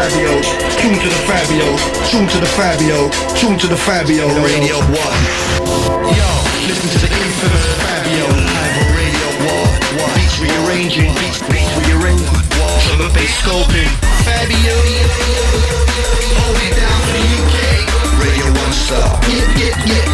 Fabio, tune to the Fabio, tune to the Fabio, tune to the Fabio. Radio 1. Yo, listen to the infamous Fabio live on Radio 1. Beats rearranging, beats rearranging. Drum and bass scoping. Fabio, hold it down for the UK. Radio 1 star. Yeah.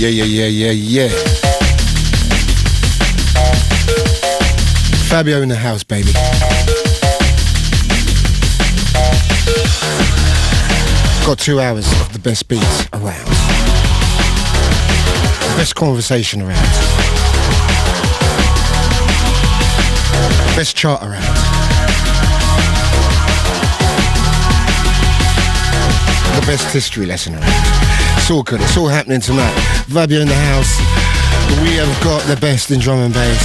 Yeah. Fabio in the house, baby. Got 2 hours of the best beats around. The best conversation around. Best chart around. The best history lesson around. It's all good, it's all happening tonight. Fabio in the house. We have got the best in drum and bass.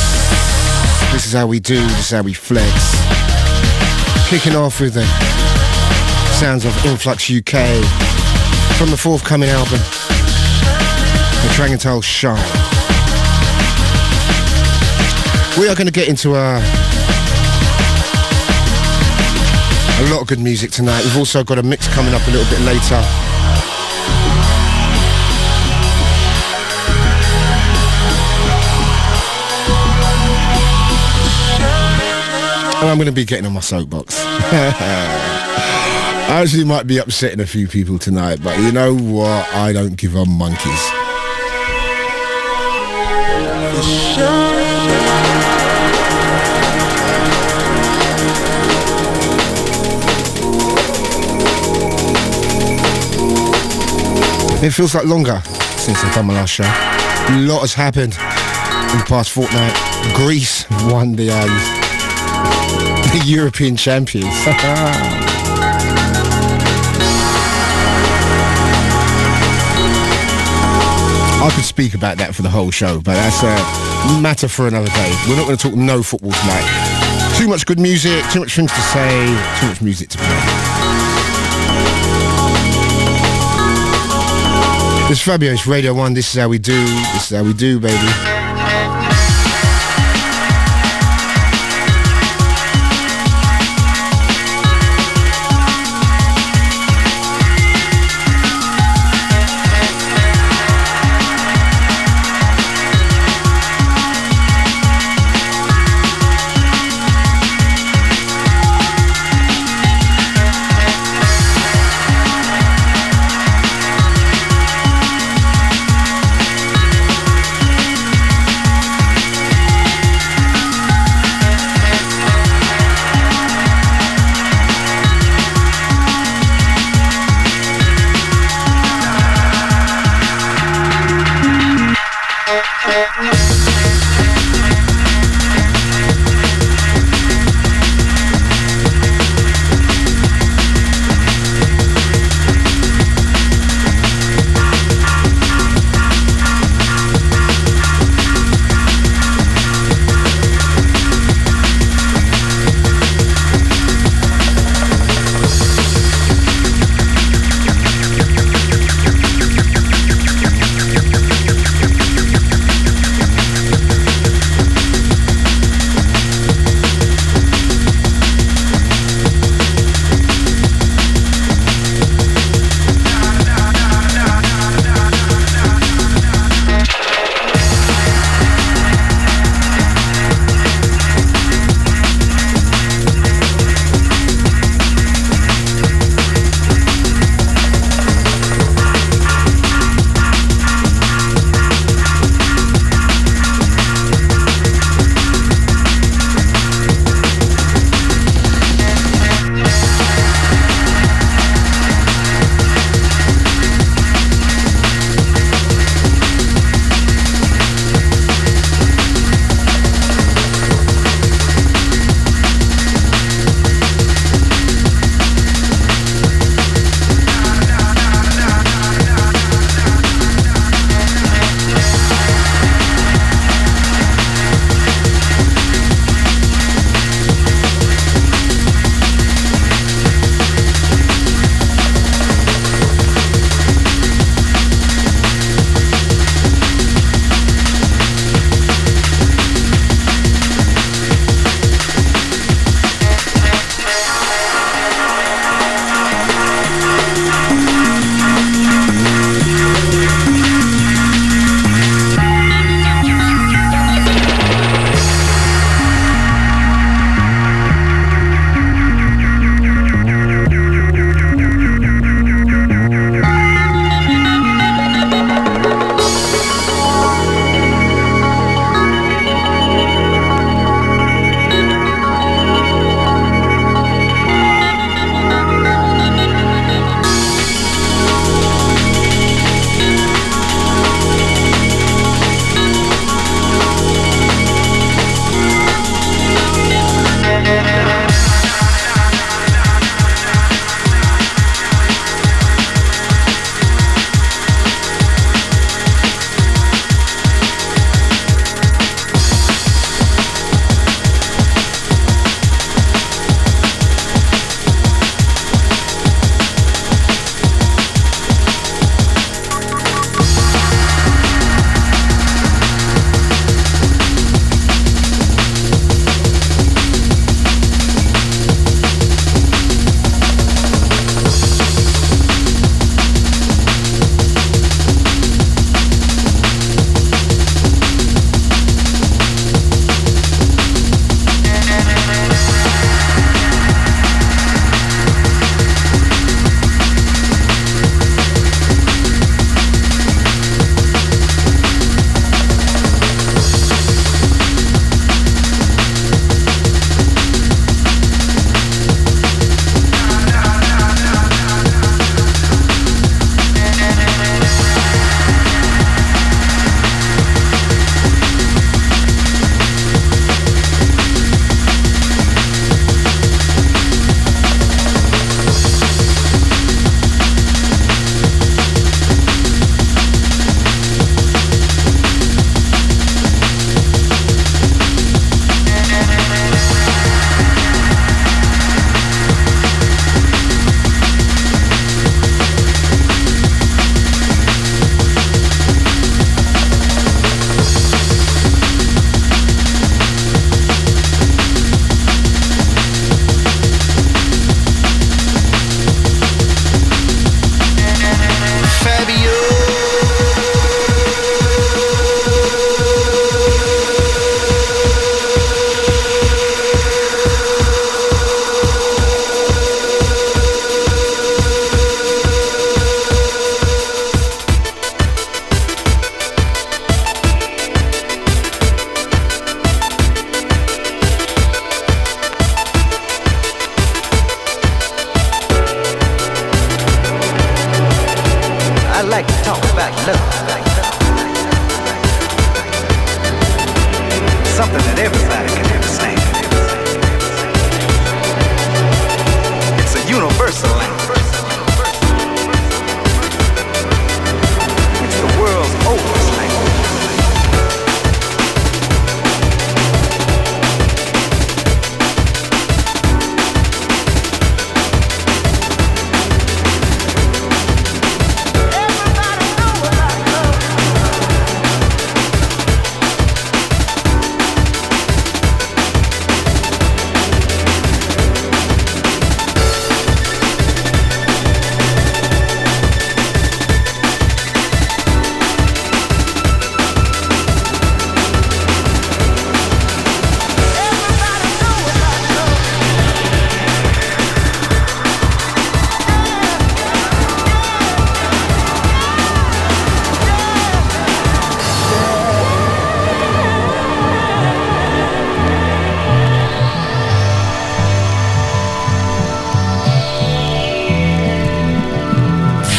This is how we do, this is how we flex. Kicking off with the sounds of Influx UK from the forthcoming album, The Trangental Shine. We are going to get into a lot of good music tonight. We've also got a mix coming up a little bit later. And I'm going to be getting on my soapbox. I actually might be upsetting a few people tonight, but you know what? I don't give a monkeys. It feels like longer since I've done my last show. A lot has happened in the past fortnight. Greece won the European champions. I could speak about that for the whole show, but that's a matter for another day. We're not going to talk no football tonight. Too much good music, too much things to say, too much music to play. This is Fabio, it's Radio 1, this is how we do, baby.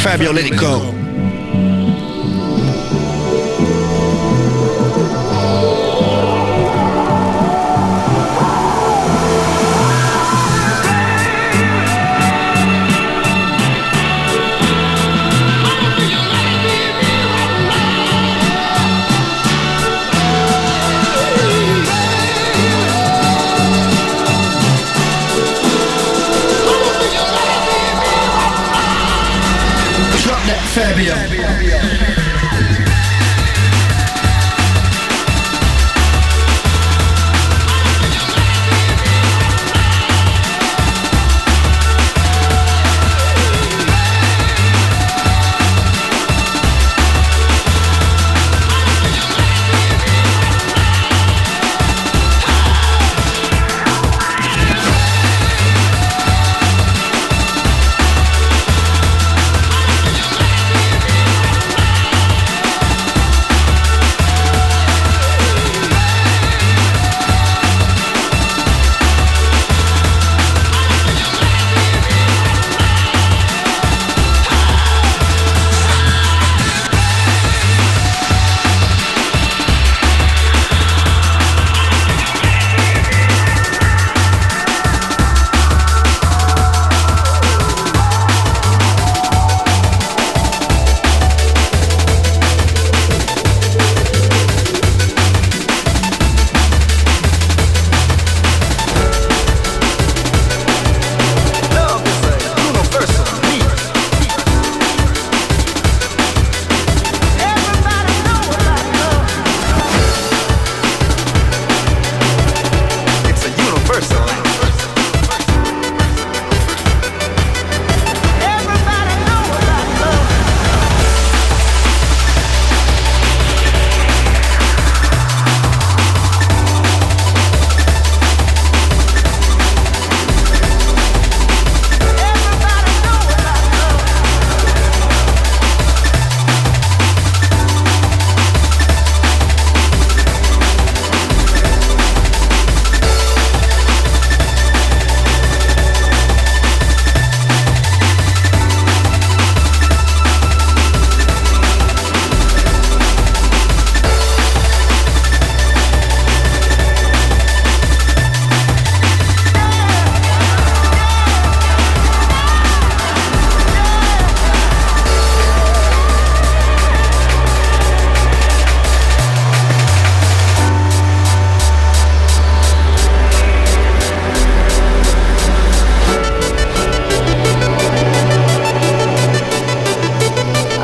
Fabio, let it go. Fabio.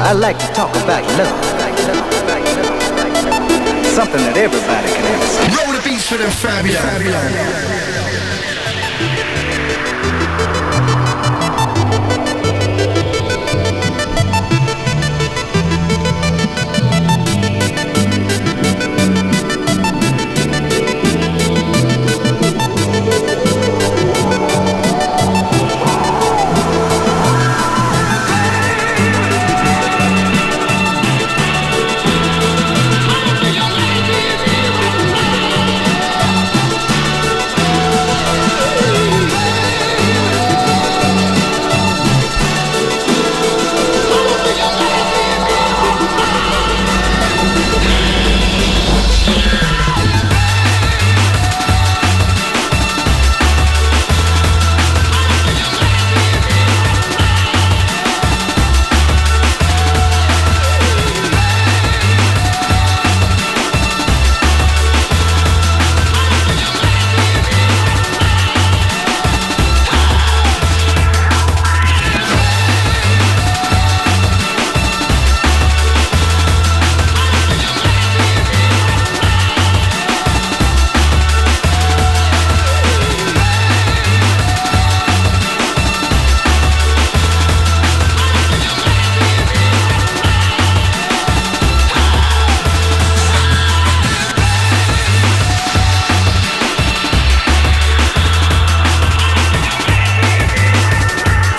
I like to talk about love. Something that everybody can understand. Roll the beats for them, Fabio.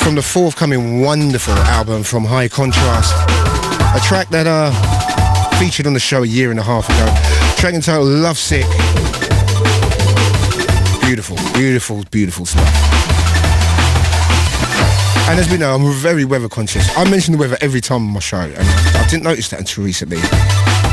The forthcoming wonderful album from High Contrast, a track that featured on the show a year and a half ago, track entitled Lovesick. Beautiful, beautiful, beautiful stuff. And as we know, I'm very weather conscious. I mention the weather every time on my show, and I didn't notice that until recently.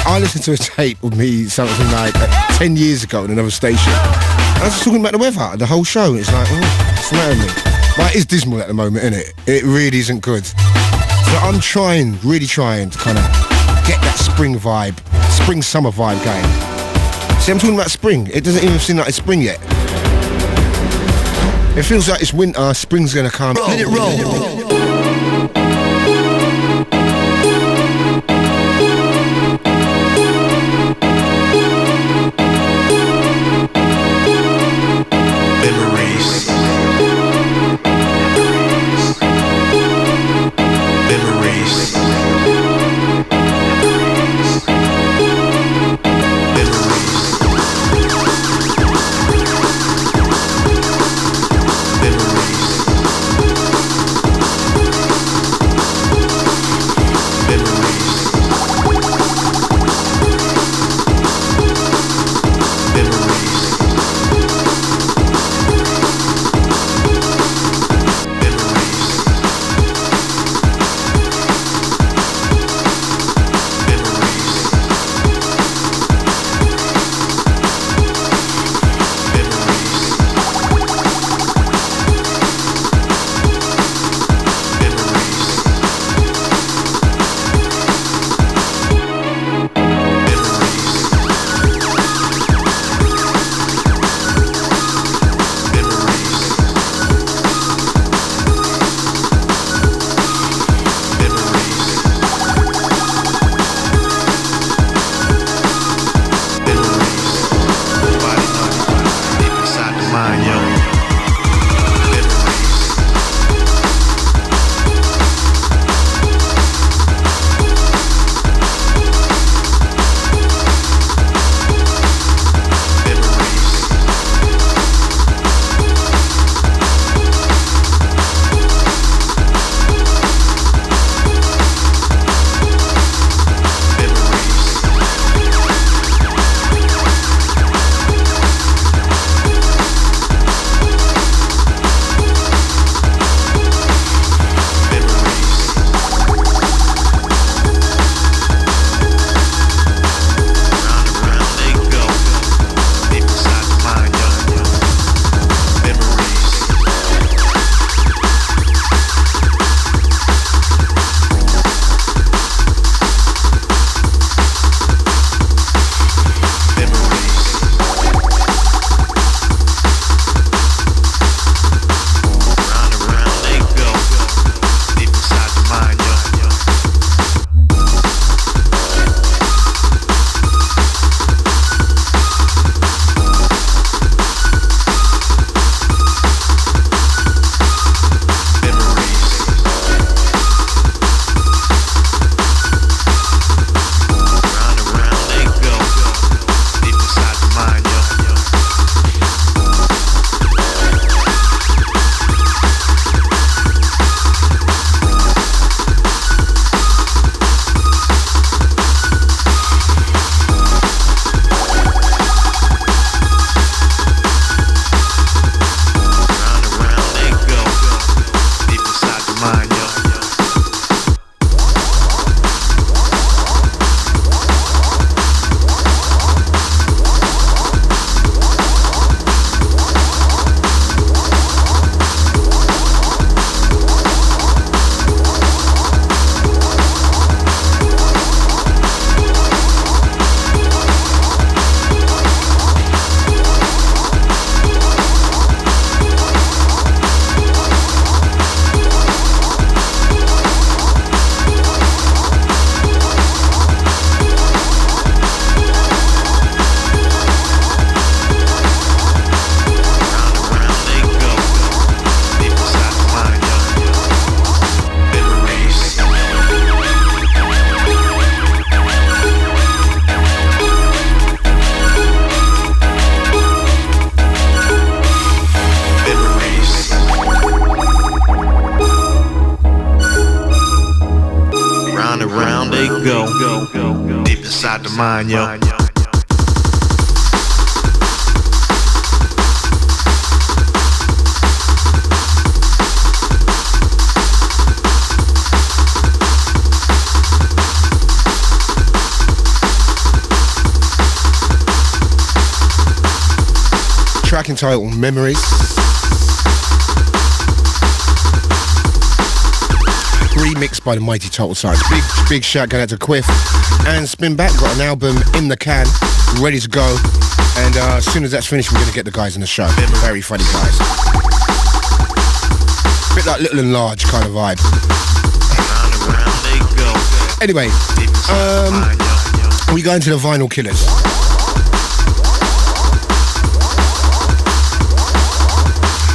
I listened to a tape with me something like 10 years ago on another station. I was just talking about the weather, the whole show. It's like, what's the matter with me? Like, it's dismal at the moment, isn't it? It really isn't good. So I'm really trying to kind of get that spring vibe, spring-summer vibe going. See, I'm talking about spring. It doesn't even seem like it's spring yet. It feels like it's winter, spring's gonna come. Let it roll. go. Deep inside the mind, yo. Round and round they go. Deep inside the mind, yo. entitled Memories. Remixed by the mighty Total Science. Big shout going out to Quiff and Spin Back. Got an album in the can, ready to go. And as soon as that's finished, we're going to get the guys in the show. Very funny guys. Bit like Little and Large kind of vibe. Anyway, we go into the Vinyl Killers.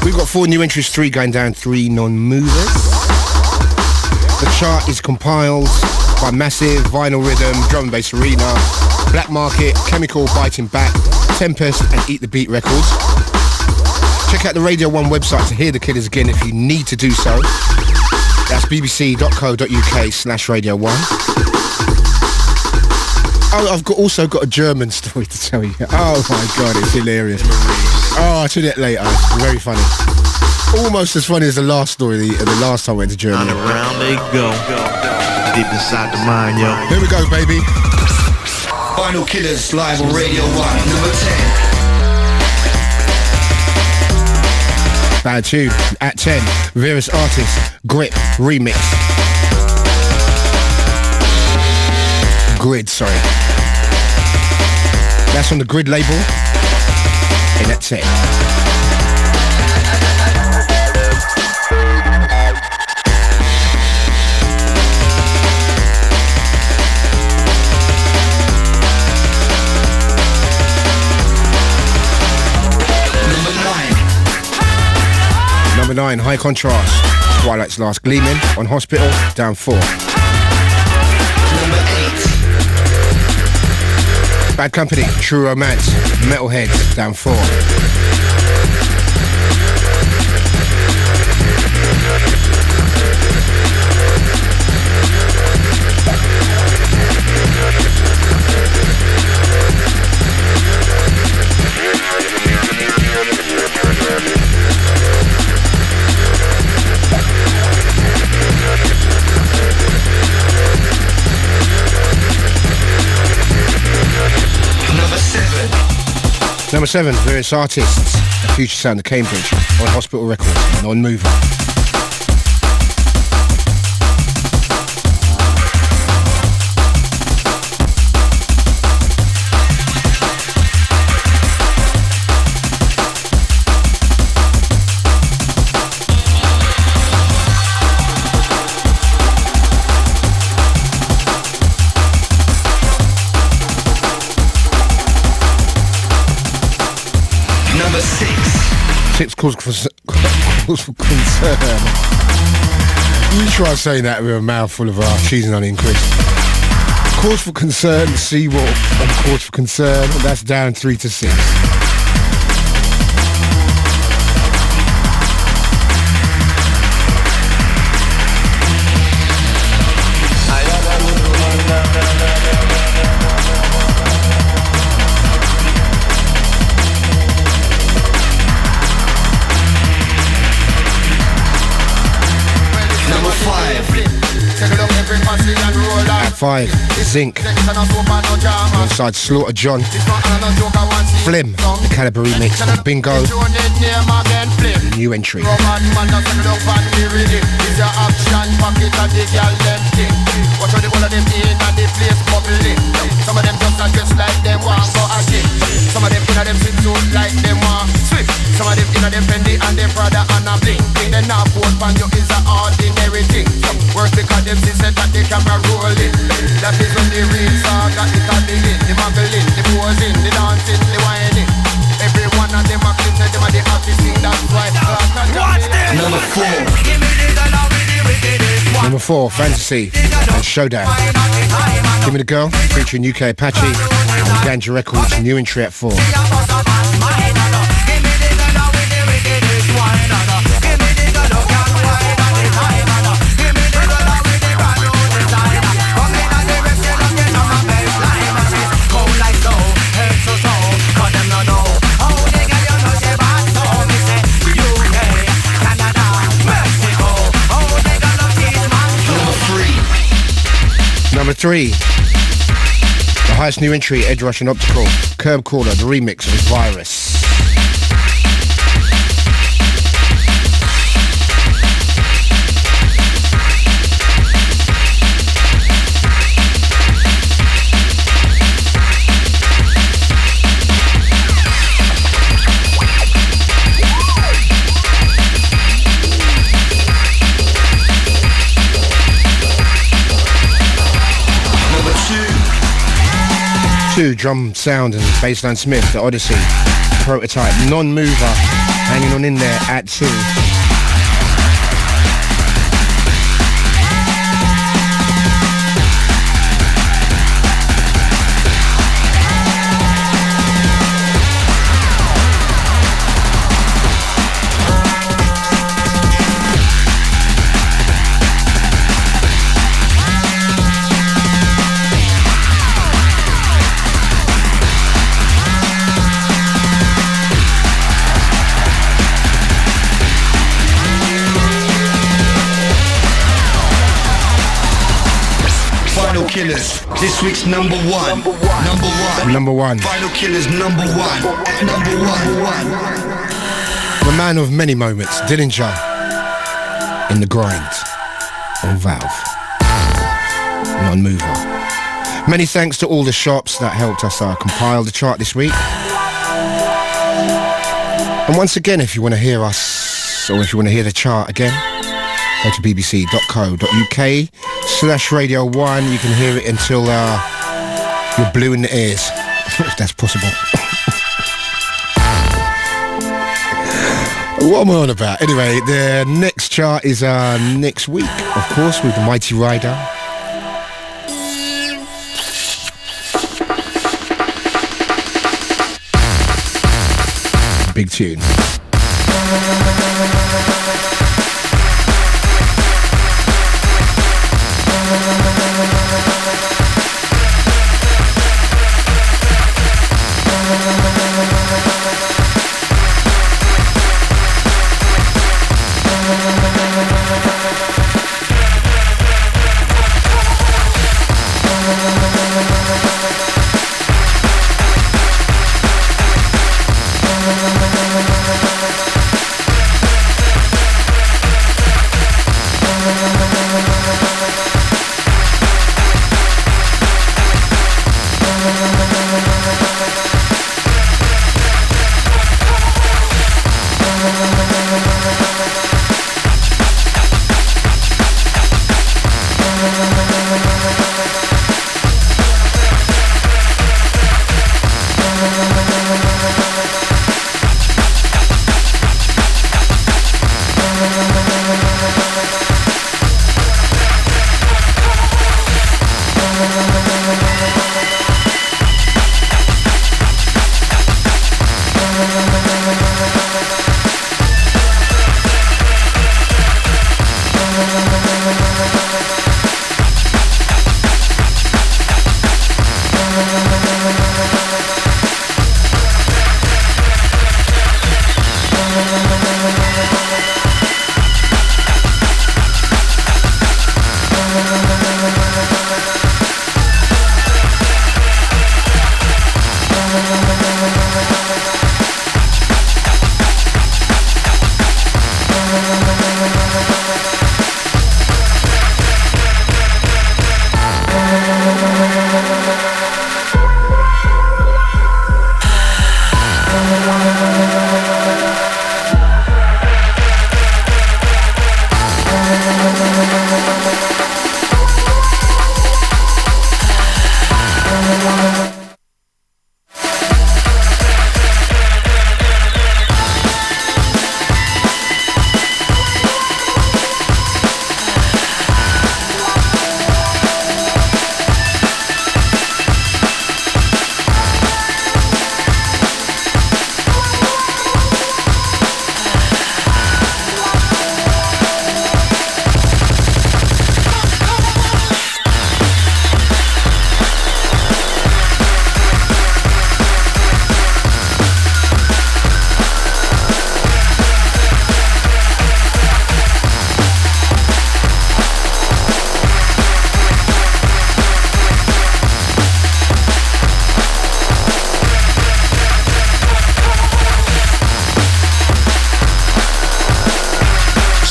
We've got 4 new entries, 3 going down, 3 non-movers. The chart is compiled by Massive, Vinyl Rhythm, Drum and Bass Arena, Black Market, Chemical, Biting Back, Tempest and Eat the Beat Records. Check out the Radio 1 website to hear the Killers again if you need to do so. That's bbc.co.uk/Radio 1. Oh, I've also got a German story to tell you. Oh my God, it's hilarious. Oh, I'll tell you that later. Very funny. Almost as funny as the last story, the last time I went to Germany. And around they go, deep inside the mind, yo. Here we go, baby. Vinyl Killers live on Radio 1, number 10. Bad tune. At 10, various artists, Grip, remix. Grid, sorry. That's on the Grid label. And that's it. Number 9, High Contrast. Twilight's Last Gleaming on Hospital, down 4. Number 8. Bad Company, True Romance, Metalheadz, down 4. Number 7, various artists, Future Sound of Cambridge on Hospital Records, non-mover. Cause for concern. You try saying that with a mouthful of cheese and onion crisp. Cause for concern, Seawolf, and cause for concern, and that's down 3 to 6. At 5, Zinc, alongside Slaughter John, Flim, the Calibre remix, Bingo, new entry. Some of them just like them want go a shit. Some of them inna them sit suit like them want swift. Some of them inna them Fendi and them Prada and a bling. Thing they not put on you is a ordinary thing. Work because them see said that the camera rolling. That is when the real saga is a dealing. The muggling, the posing, the dancing, the whining. Every one of them a clip, them are the happy thing. That's why. Number 4. Number 4, Phantasy and Shodan. Gimme the Girl, featuring UK Apache and Ganja Records, new entry at 4. Number 3, the highest new entry, Edge Rush and Optical, Kerbcrawler, the remix of Virus. 2, Drumsound and Bassline Smith, the Odyssey, Prototype, Non-Mover, hanging on in there at 2. Killers, this week's number one. Final Killers, number one. The man of many moments, Dillinja, in the grind on Valve. Non-mover. Many thanks to all the shops that helped us compile the chart this week. And once again, if you want to hear us, or if you want to hear the chart again, go to bbc.co.uk/Radio 1. You can hear it until you're blue in the ears, if that's possible. What am I on about? Anyway, the next chart is next week, of course, with the Mighty Rider. Big tune.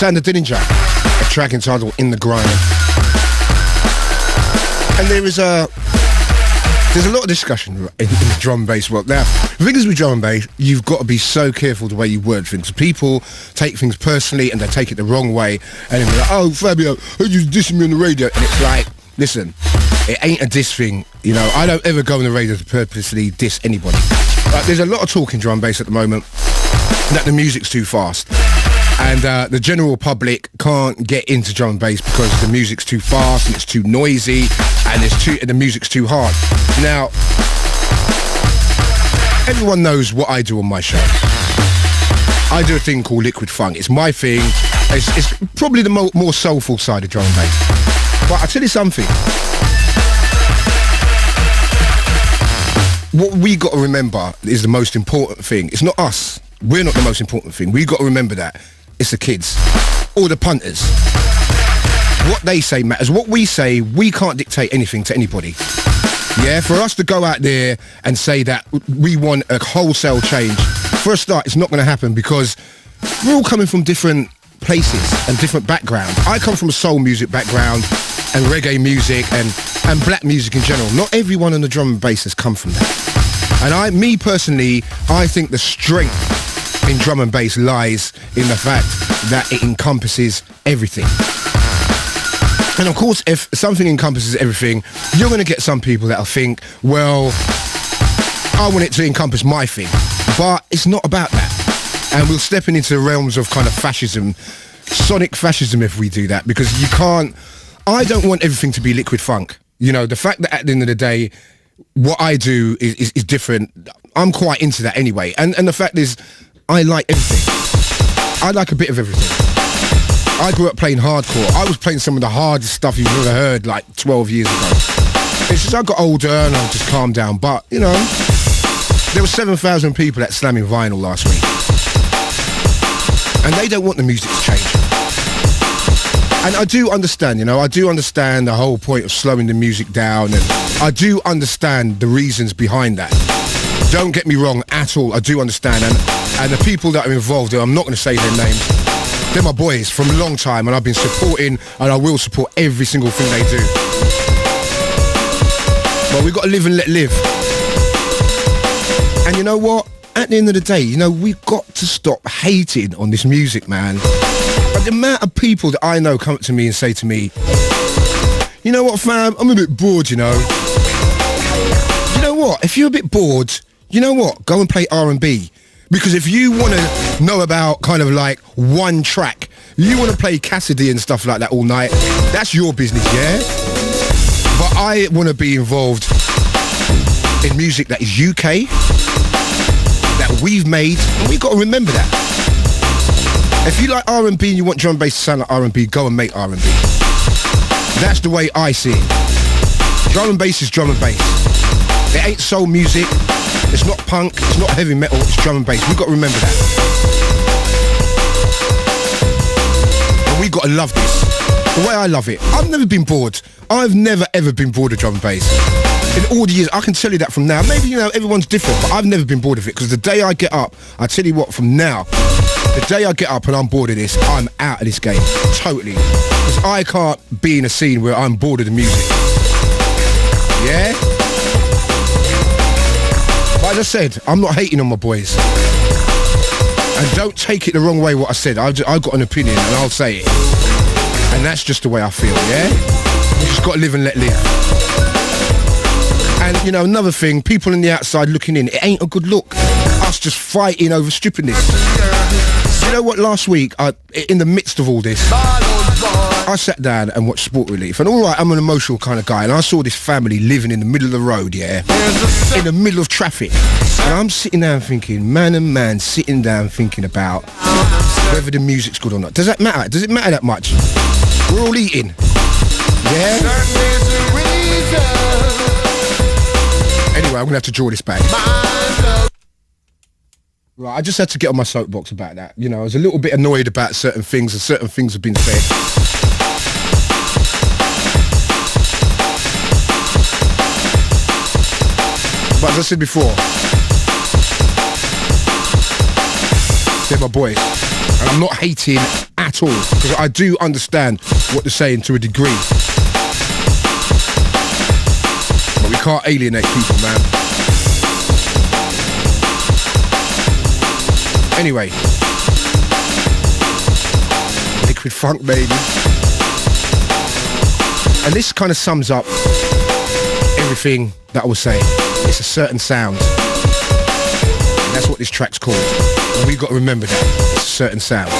Sound of Dillinja, a track entitled In the Grind. And there's a lot of discussion in the drum and bass world. Now, the thing is with drum and bass, you've got to be so careful the way you word things. People take things personally and they take it the wrong way. And they're like, oh, Fabio, heard you dissing me on the radio. And it's like, listen, It ain't a diss thing, you know. I don't ever go on the radio to purposely diss anybody. There's a lot of talk in drum and bass at the moment that the music's too fast. And the general public can't get into drum and bass because the music's too fast and it's too noisy and the music's too hard. Now, everyone knows what I do on my show. I do a thing called Liquid Funk. It's my thing. It's probably the more soulful side of drum and bass. But I'll tell you something. What we got to remember is the most important thing. It's not us. We're not the most important thing. We got to remember that. It's the kids. Or the punters. What they say matters. What we say, we can't dictate anything to anybody. Yeah, for us to go out there and say that we want a wholesale change, for a start, it's not going to happen because we're all coming from different places and different backgrounds. I come from a soul music background and reggae music and black music in general. Not everyone on the drum and bass has come from that. And me personally, I think the strength in drum and bass lies in the fact that it encompasses everything. And of course, if something encompasses everything, you're going to get some people that'll think, well, I want it to encompass my thing. But it's not about that. And we're stepping into the realms of kind of fascism, sonic fascism if we do that, because you can't... I don't want everything to be liquid funk. You know, the fact that at the end of the day, what I do is different. I'm quite into that anyway. And the fact is, I like everything. I like a bit of everything. I grew up playing hardcore. I was playing some of the hardest stuff you've ever heard like 12 years ago. It's just I got older and I just calmed down. But, you know, there were 7,000 people at Slamming Vinyl last week. And they don't want the music to change. And I do understand, you know, I do understand the whole point of slowing the music down, and I do understand the reasons behind that. Don't get me wrong at all, I do understand, and the people that are involved, I'm not going to say their names, they're my boys from a long time, and I've been supporting, and I will support every single thing they do. But we've got to live and let live. And you know what? At the end of the day, you know, we've got to stop hating on this music, man. But the amount of people that I know come up to me and say to me, you know what, fam, I'm a bit bored, you know. You know what? If you're a bit bored, you know what? Go and play R&B. Because if you want to know about kind of like one track, you want to play Cassidy and stuff like that all night, that's your business, yeah? But I want to be involved in music that is UK, that we've made, and we've got to remember that. If you like R&B and you want drum and bass to sound like R&B, go and make R&B. That's the way I see it. Drum and bass is drum and bass. It ain't soul music, it's not punk, it's not heavy metal, it's drum and bass. We've got to remember that. And we've got to love this. The way I love it. I've never been bored. I've never ever been bored of drum and bass. In all the years, I can tell you that from now. Maybe, you know, everyone's different, but I've never been bored of it, because the day I get up, I tell you what, from now, the day I get up and I'm bored of this, I'm out of this game. Totally. Because I can't be in a scene where I'm bored of the music. Yeah? But as I said, I'm not hating on my boys. And don't take it the wrong way what I said. I've got an opinion and I'll say it. And that's just the way I feel, yeah? You just got to live and let live. And, you know, another thing, people on the outside looking in, it ain't a good look. Us just fighting over stupidness. You know what, last week, in the midst of all this, I sat down and watched Sport Relief. And all right, I'm an emotional kind of guy, and I saw this family living in the middle of the road, yeah? In the middle of traffic. And I'm sitting down thinking, man and man, sitting down thinking about whether the music's good or not. Does that matter? Does it matter that much? We're all eating. Yeah? Anyway, I'm going to have to draw this back. Right, I just had to get on my soapbox about that. You know, I was a little bit annoyed about certain things, and certain things have been said. But as I said before, they're my boys. And I'm not hating at all, because I do understand what they're saying to a degree. But we can't alienate people, man. Anyway, liquid funk, baby. And this kind of sums up everything that I was saying. It's a certain sound. And that's what this track's called. And we've got to remember that. It's a certain sound.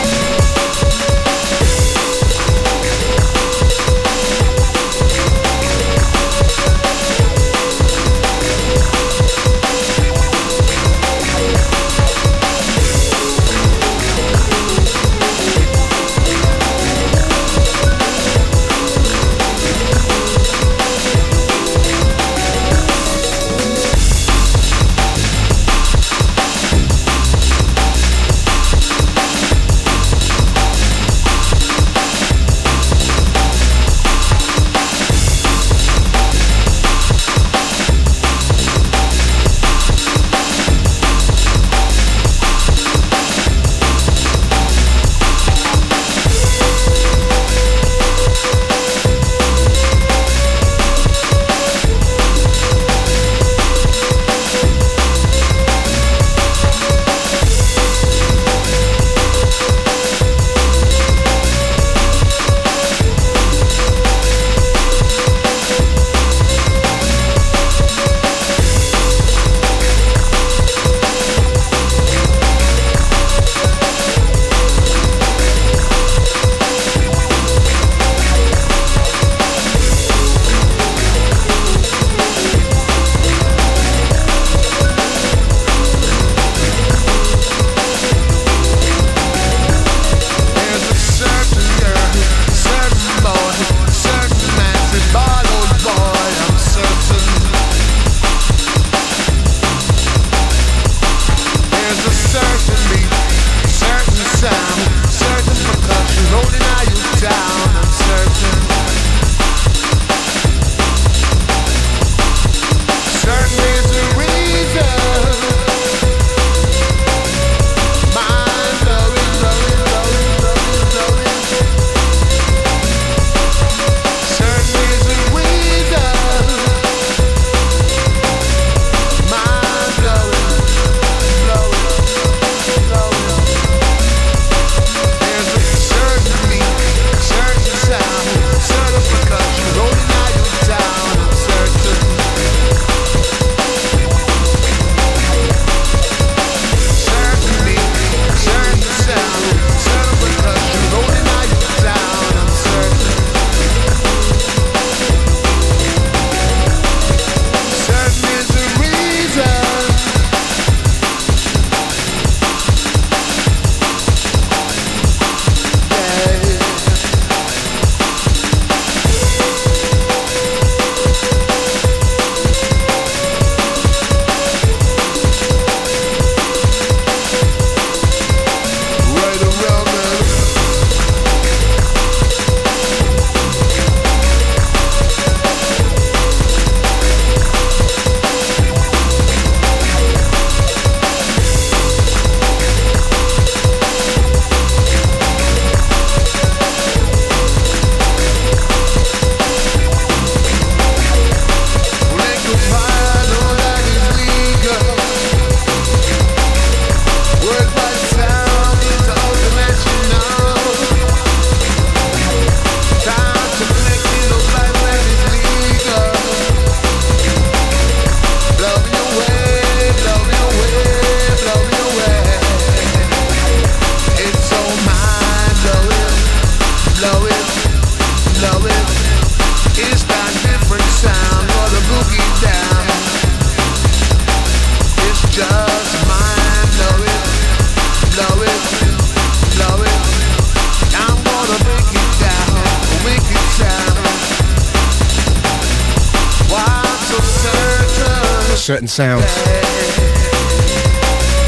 Certain sounds.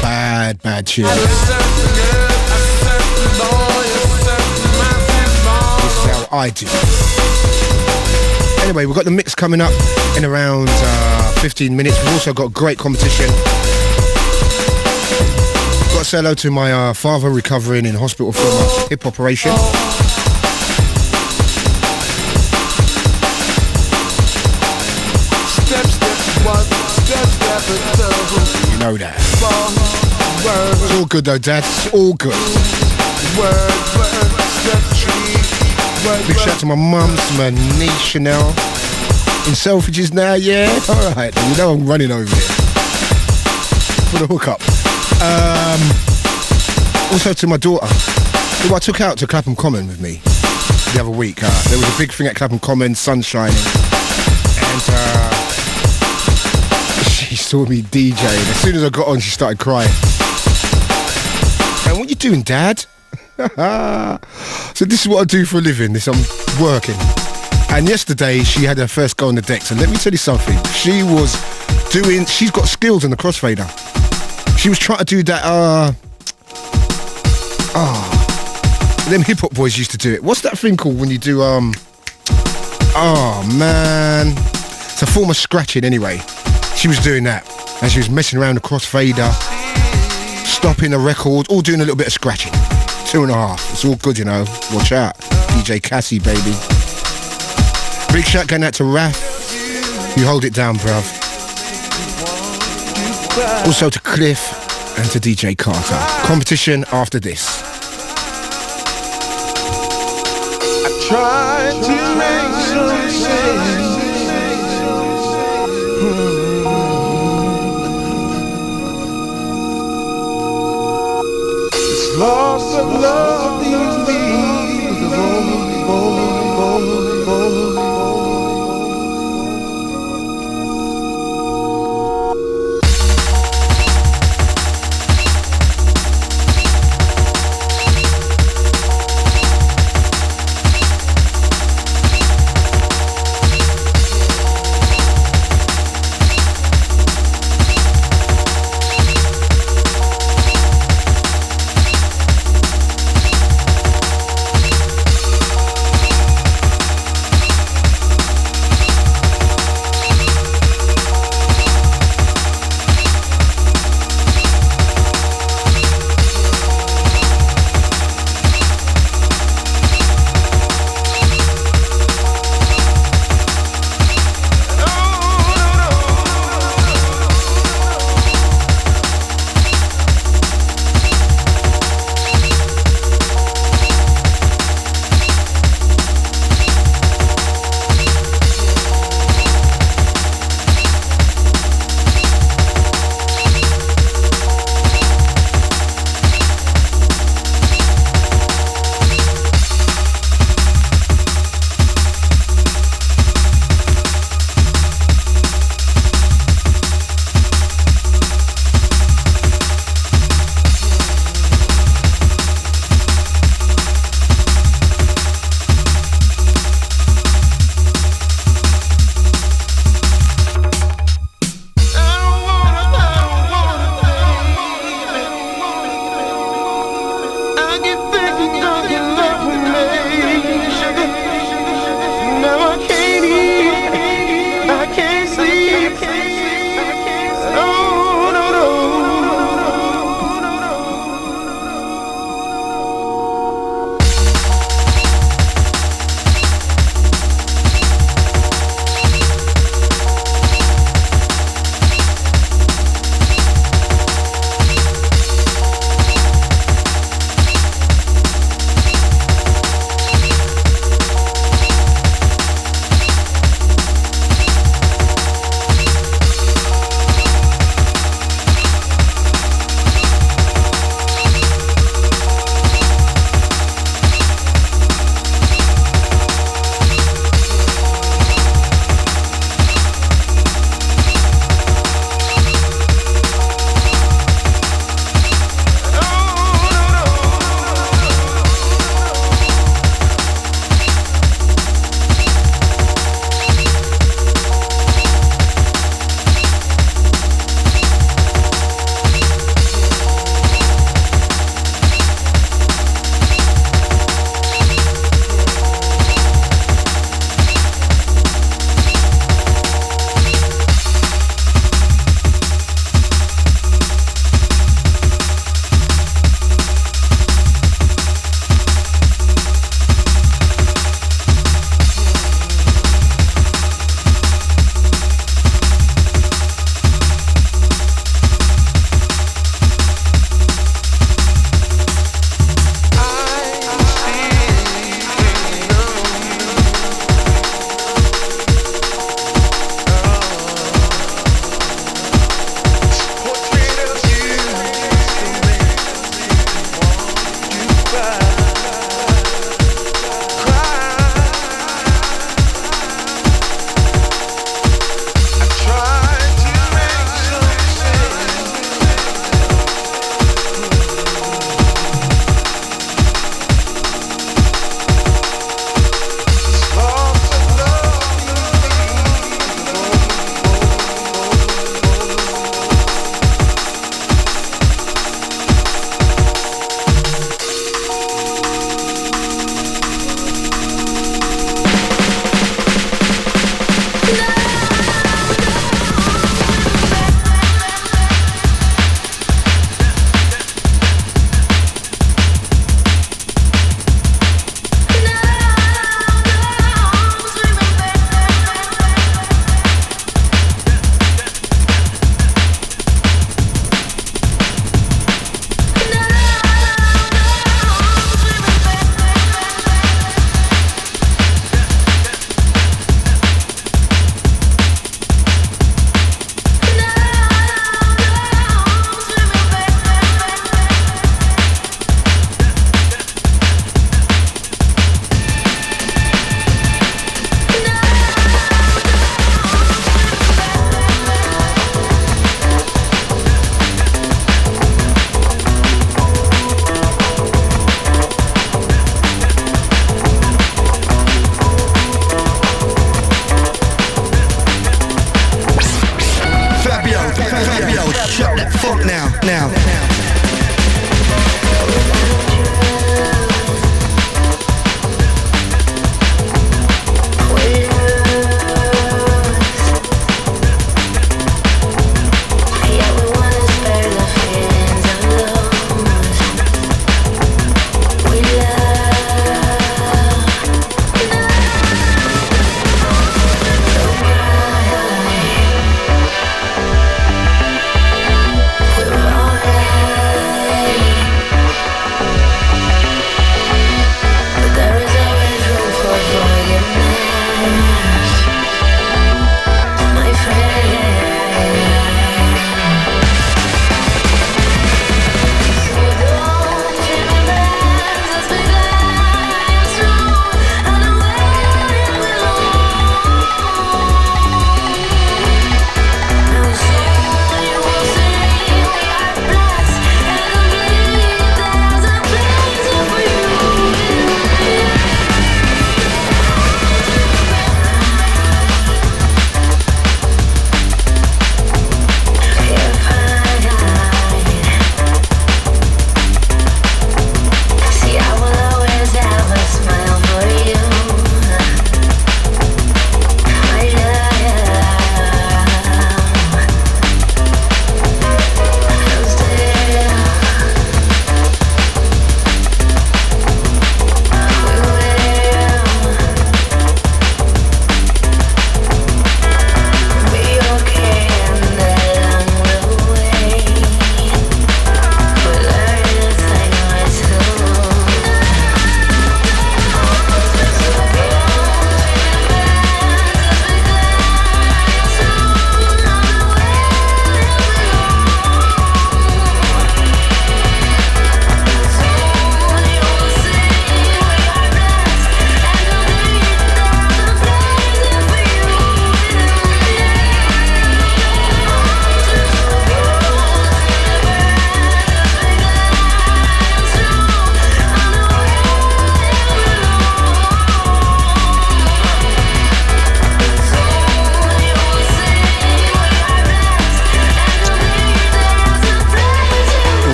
Bad tune. This is how I do. Anyway, we've got the mix coming up in around 15 minutes. We've also got great competition. Got to say hello to my father recovering in hospital from a hip operation. You know that. It's all good though, Dad. It's all good. Big shout out to my mum, to my niece Chanel. In Selfridges now, yeah? Alright, you know I'm running over here. For the hookup. Also to my daughter, who I took out to Clapham Common with me the other week. There was a big thing at Clapham Common, sun shining. And she saw me DJing. As soon as I got on, she started crying. And what you doing, Dad? So this is what I do for a living. I'm working. And yesterday she had her first go on the decks, and let me tell you something. She's got skills in the crossfader. She was trying to do that, them hip hop boys used to do it. What's that thing called when you do, oh man. It's a form of scratching anyway. She was doing that. And she was messing around the crossfader, stopping the record, all doing a little bit of scratching. 2.5. It's all good, you know. Watch out. DJ Cassie, baby. Big shout going out to Raph. You hold it down, bruv. Also to Cliff and to DJ Carter. Competition after this. I tried to make some sense. This loss of love leaves me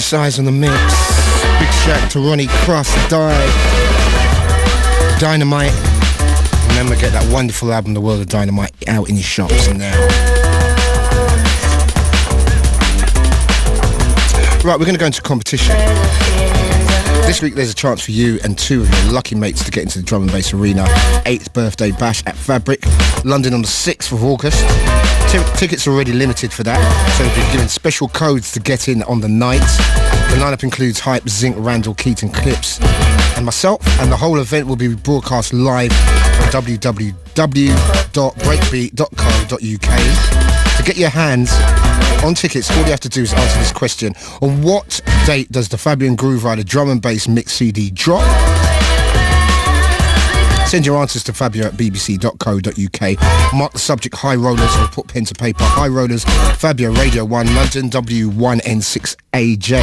Size on the mix. Big shout to Roni, Cross, Dynamite. Remember, get that wonderful album, The World of Dynamite, out in your shops now. Right, we're going to go into competition. This week there's a chance for you and two of your lucky mates to get into the Drum and Bass Arena 8th birthday bash at Fabric, London on the 6th of August. Tickets are already limited for that, so we'll be given special codes to get in on the night. The lineup includes Hype, Zinc, Randall, Keaton, Clips and myself, and the whole event will be broadcast live on www.breakbeat.co.uk. To get your hands on tickets, all you have to do is answer this question. On what date does the Fabian Groove Rider Drum and Bass Mix CD drop? Send your answers to Fabio at bbc.co.uk. Mark the subject High Rollers or put pen to paper. High Rollers, Fabio Radio 1, London W1N6AJ.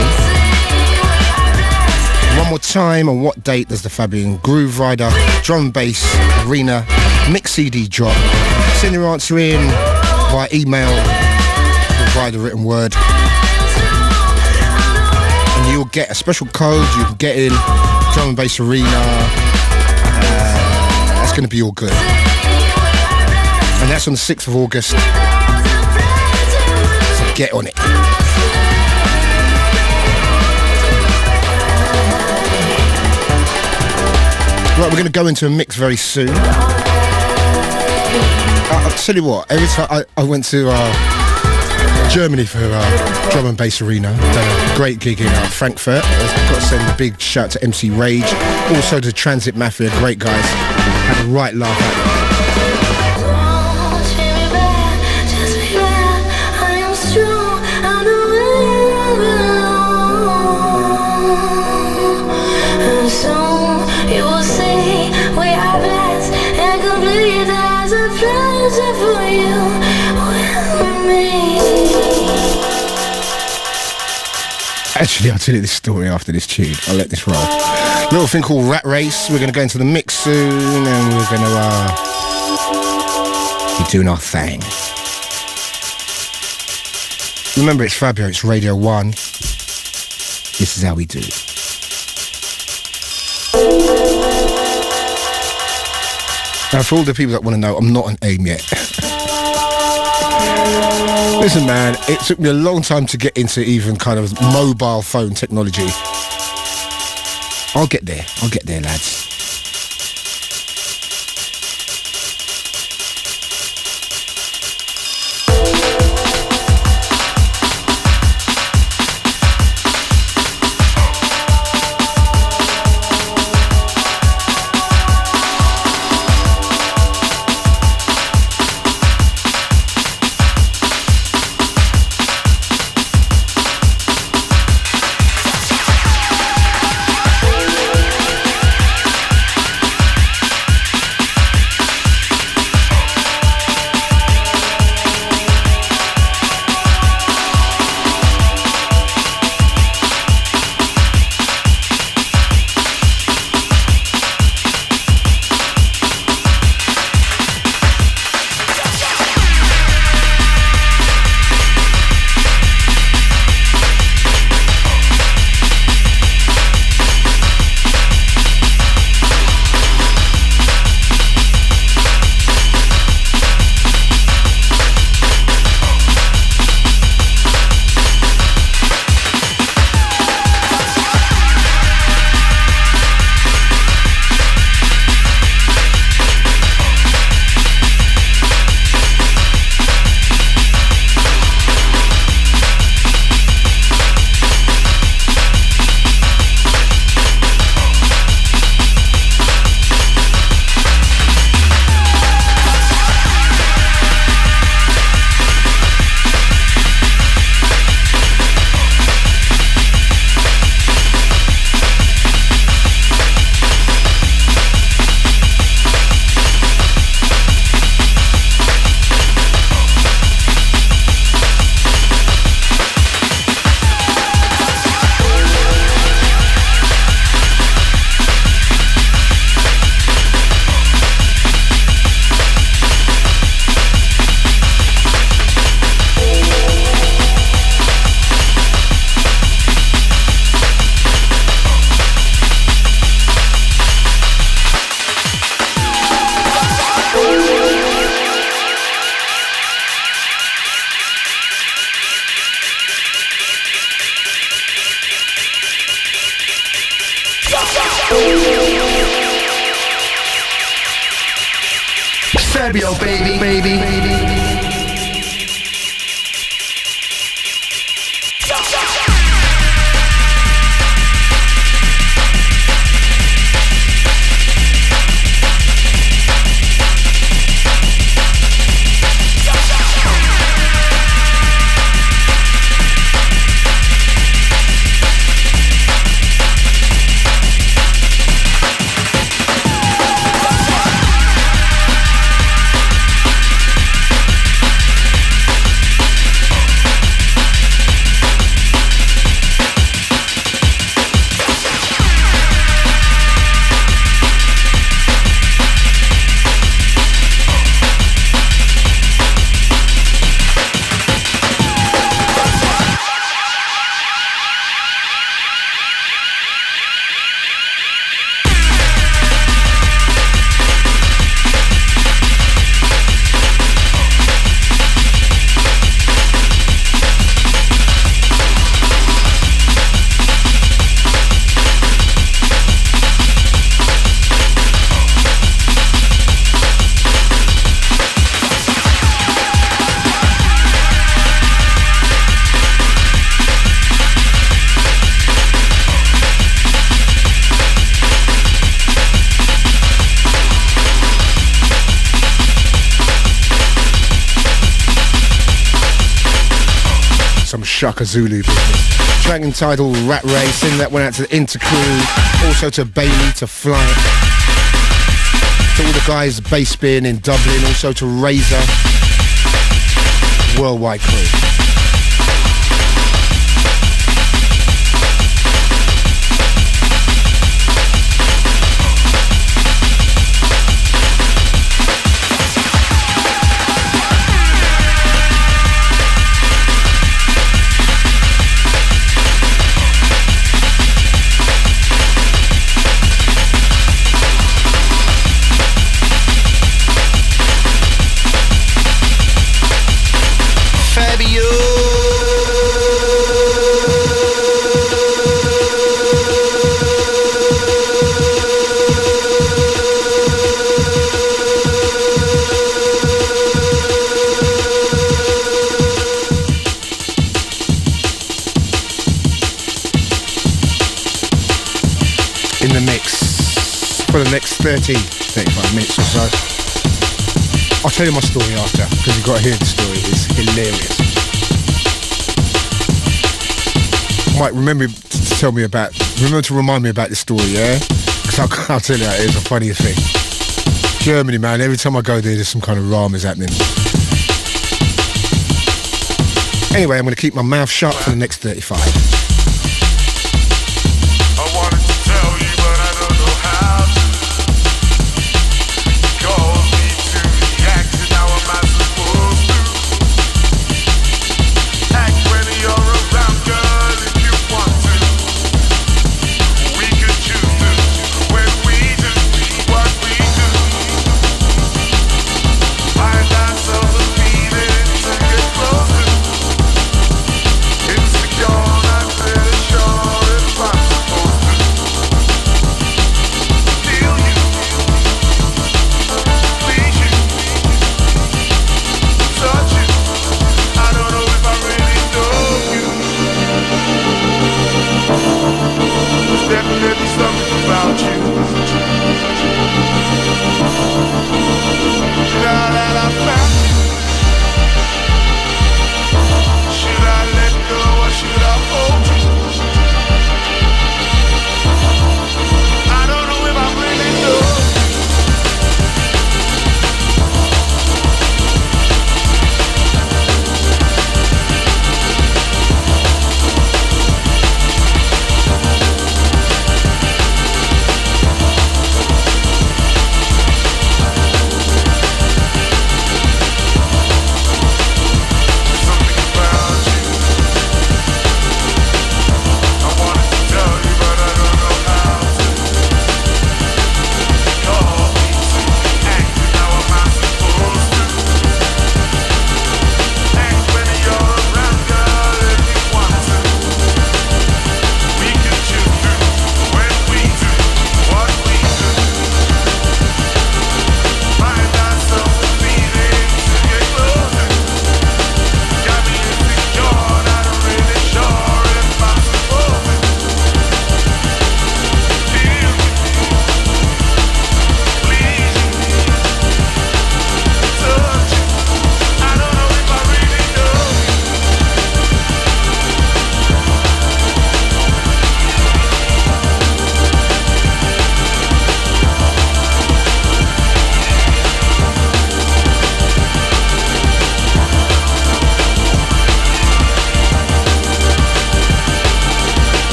One more time, on what date does the Fabian Groove Rider Drum and Bass Arena Mix CD drop? Send your answer in via email or via the written word. And you'll get a special code. You can get in Drum and Bass Arena. That's going to be all good. And that's on the 6th of August. So get on it. Right, we're going to go into a mix very soon. I'll tell you what, every time I went to Germany for Drum and Bass Arena, done a great gig in Frankfurt. I've got to send a big shout to MC Rage, also to Transit Mafia, great guys. Had a right laugh at them. Actually, I'll tell you this story after this tune. I'll let this roll. Little thing called Rat Race. We're going to go into the mix soon and we're going to be doing our thing. Remember, it's Fabio, it's Radio 1. This is how we do. Now, for all the people that want to know, I'm not on AIM yet. Listen, man, it took me a long time to get into even kind of mobile phone technology. I'll get there, lads. Fabio, baby. Shaka Zulu business. Track entitled Rat Race, and that went out to the Intercrew, also to Bailey, to Flight, to all the guys bass spin in Dublin, also to Razor, worldwide crew. For the next 35 minutes or so. I'll tell you my story after, because you've got to hear the story. It's hilarious. Mike, remember to remind me about this story, yeah? Because I'll tell you, it's a funny thing. Germany, man, every time I go there's some kind of dramas happening. Anyway, I'm going to keep my mouth shut for the next 35. It's the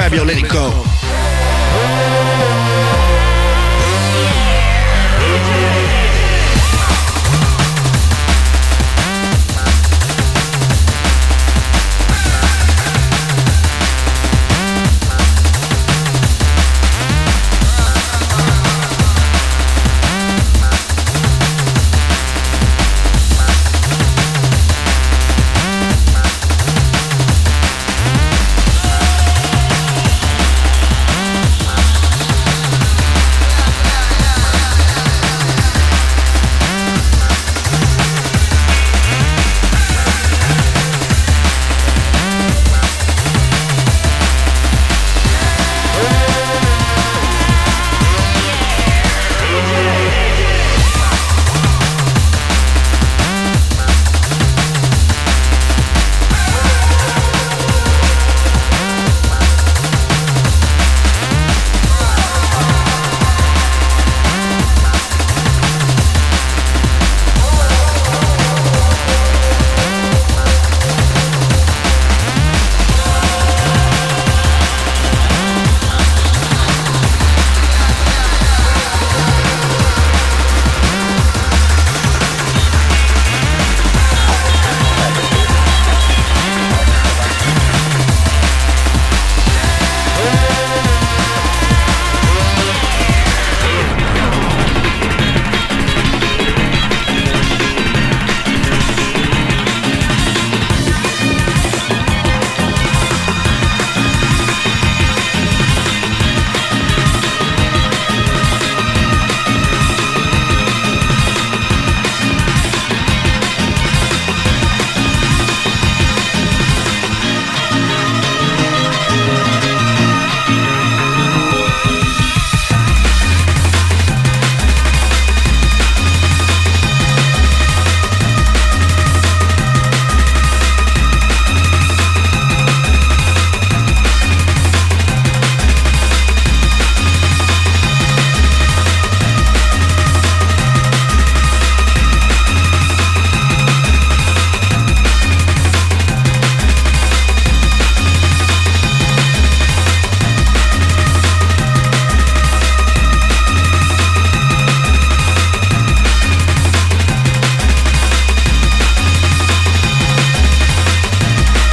Fabio, let it go.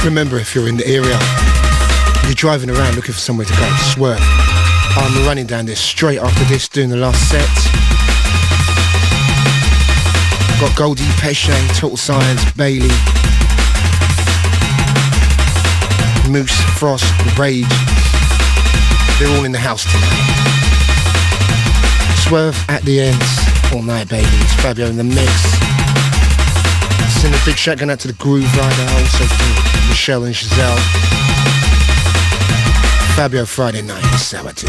Remember, if you're in the area, you're driving around looking for somewhere to go, swerve. I'm running down this straight after this, doing the last set. Got Goldie, Pesce, Total Science, Bailey, Moose, Frost, Rage. They're all in the house tonight. Swerve at the ends, all night, baby. It's Fabio in the mix. Send a big shout out to the Groove Rider, also to Michelle and Giselle. Fabio Friday night, this is how I do.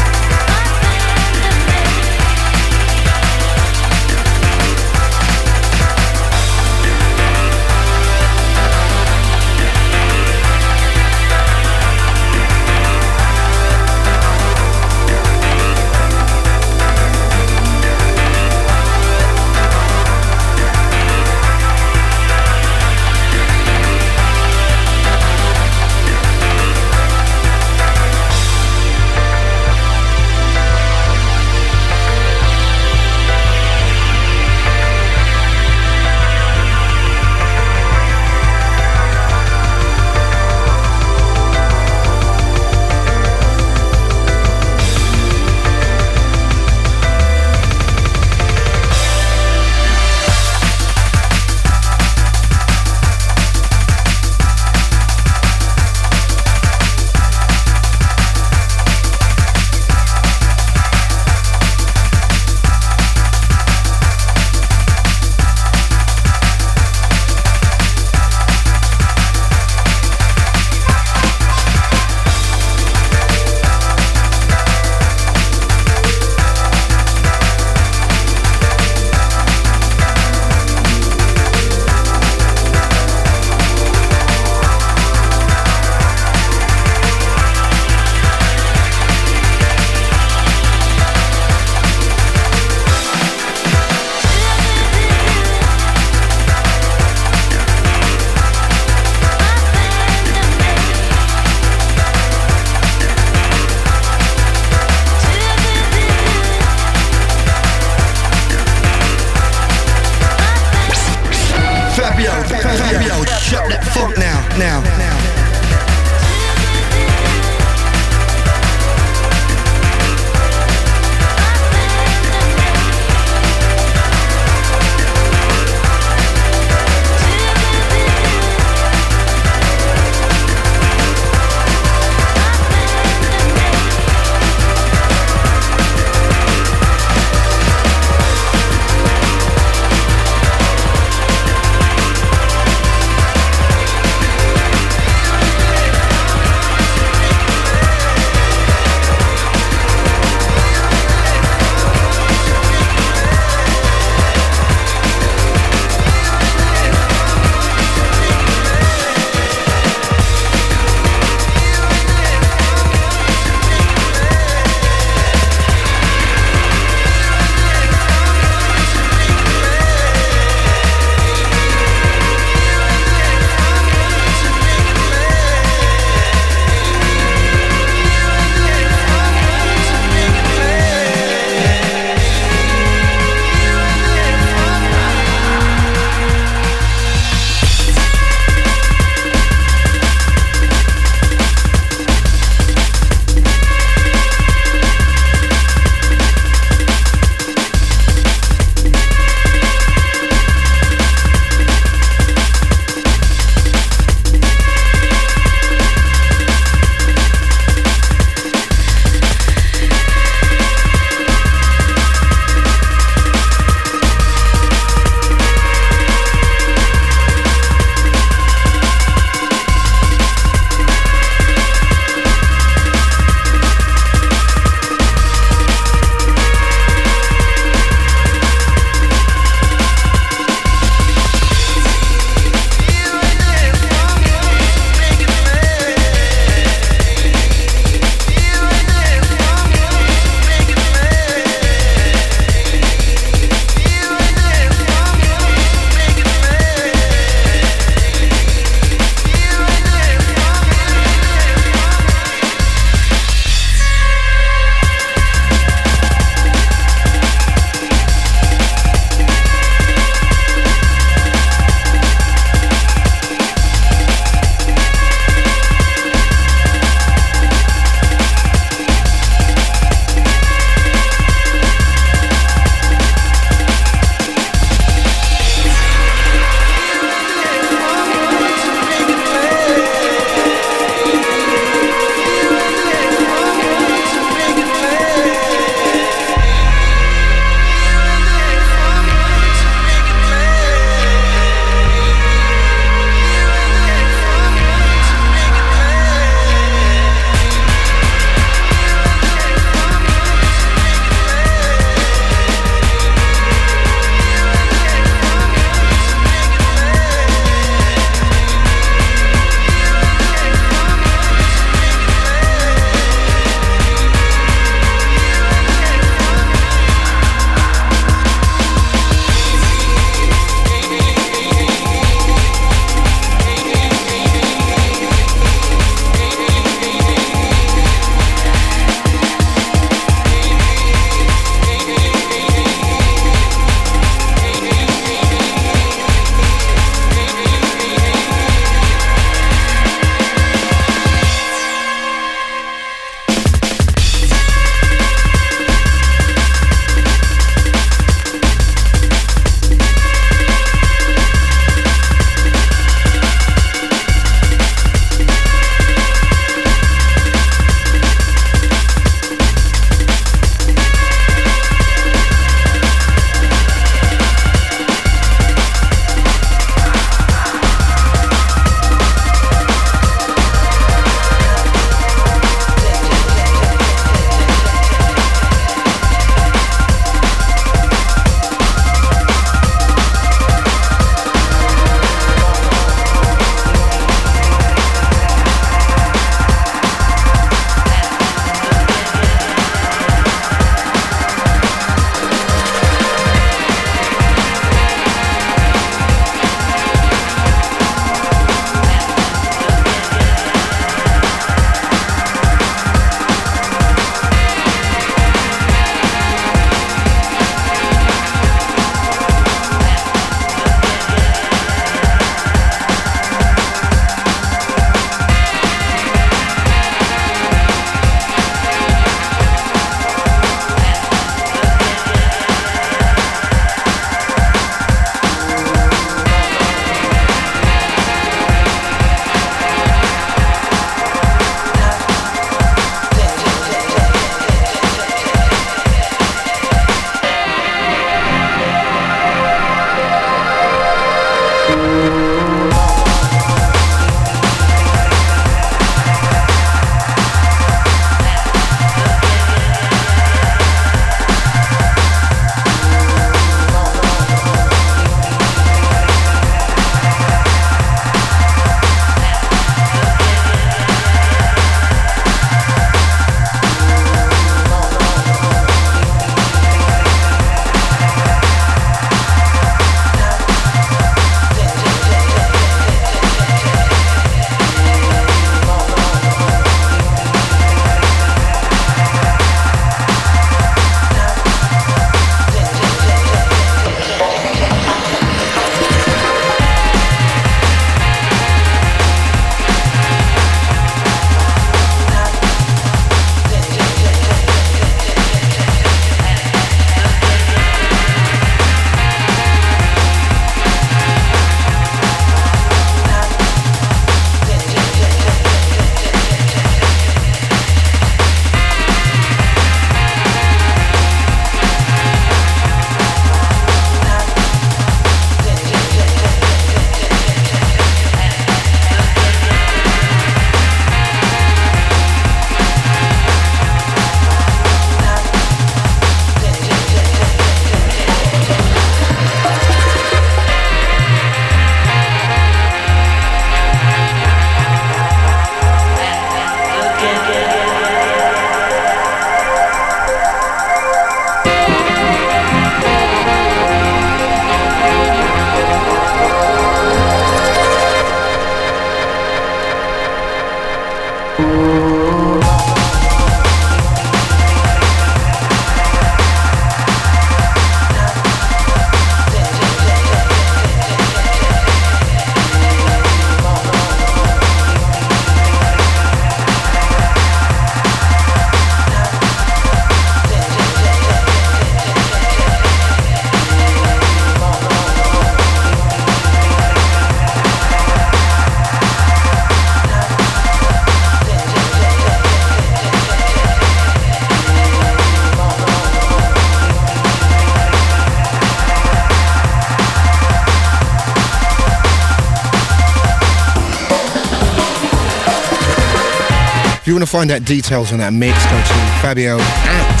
you want to find out details on that mix, go to Fabio at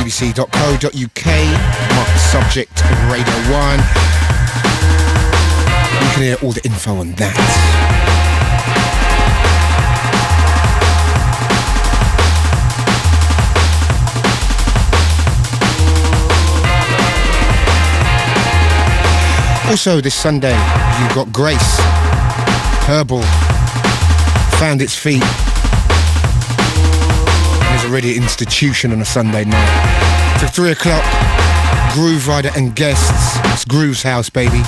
bbc.co.uk, mark the subject Radio 1. You can hear all the info on that. Also this Sunday, you've got Grace, Herbal, found its feet. And is already an institution on a Sunday night. Till 3 o'clock, Groove Rider and guests. It's Groove's house, baby.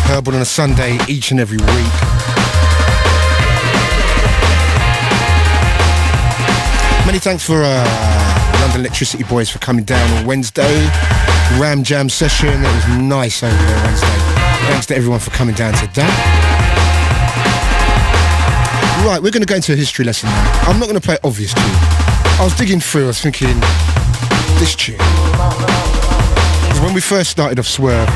Herbal on a Sunday each and every week. Many thanks for London Electricity Boys for coming down on Wednesday. Ram Jam session, it was nice over there Wednesday. Thanks to everyone for coming down to that. Right, we're going to go into a history lesson now. I'm not going to play obvious tune. I was digging through, I was thinking, this tune. Because when we first started off Swerve,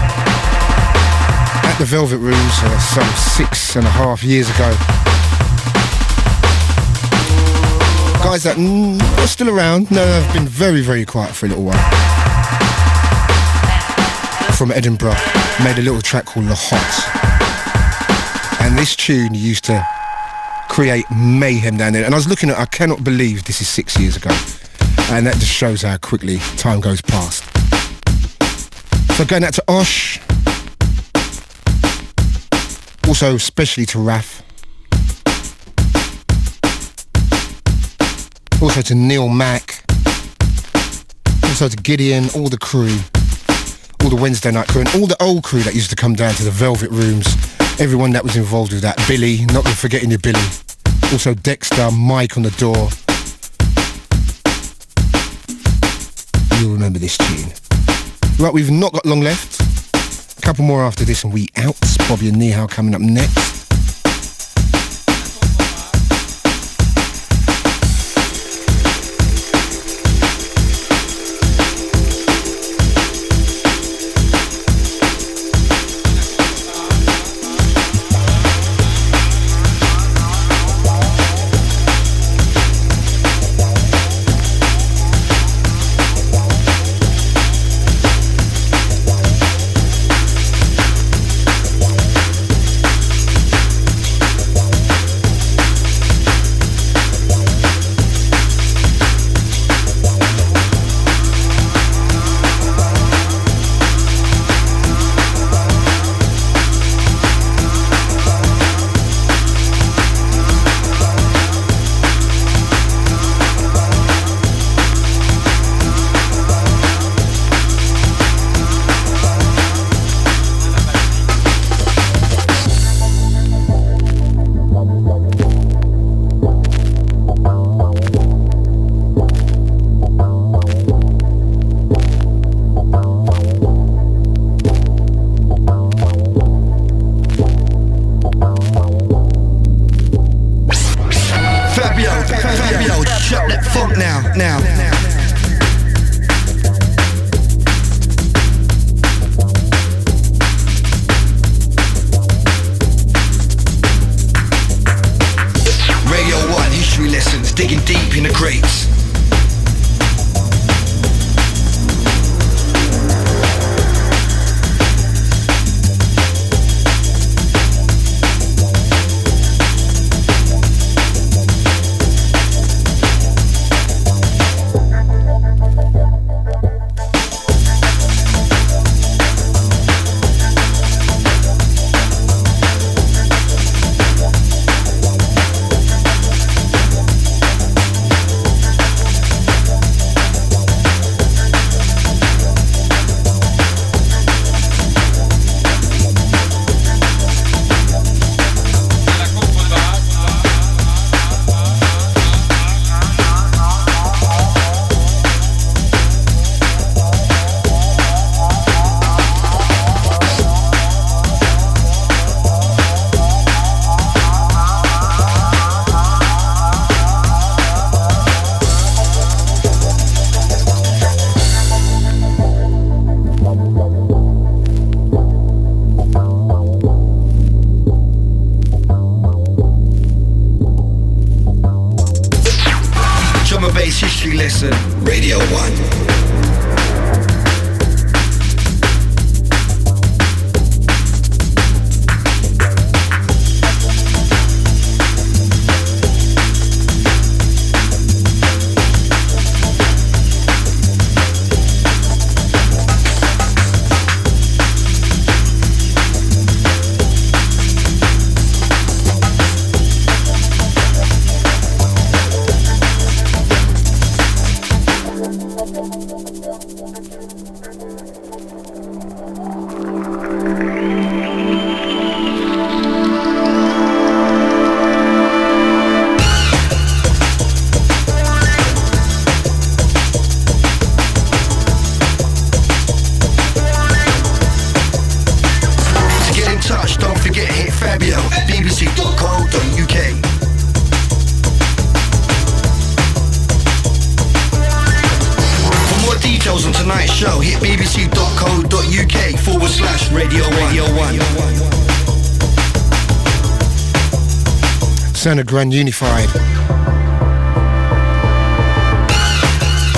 at the Velvet Rooms, some 6.5 years ago, guys that are still around, no, have been very, very quiet for a little while, from Edinburgh, made a little track called The Hot. And this tune used to create mayhem down there. And I was looking at it, I cannot believe this is 6 years ago. And that just shows how quickly time goes past. So going out to Osh. Also especially to Raf. Also to Neil Mack. Also to Gideon, all the crew. All the Wednesday night crew and all the old crew that used to come down to the Velvet Rooms. Everyone that was involved with that. Billy, not forgetting your Billy. Also Dexter, Mike on the door. You'll remember this tune. Right, we've not got long left. A couple more after this and we out. Bobby and Nihal coming up next. bass history lesson. Radio 1. Fabio, bbc.co.uk. For more details on tonight's show, hit bbc.co.uk/Radio 1. Sound of Grand Unified.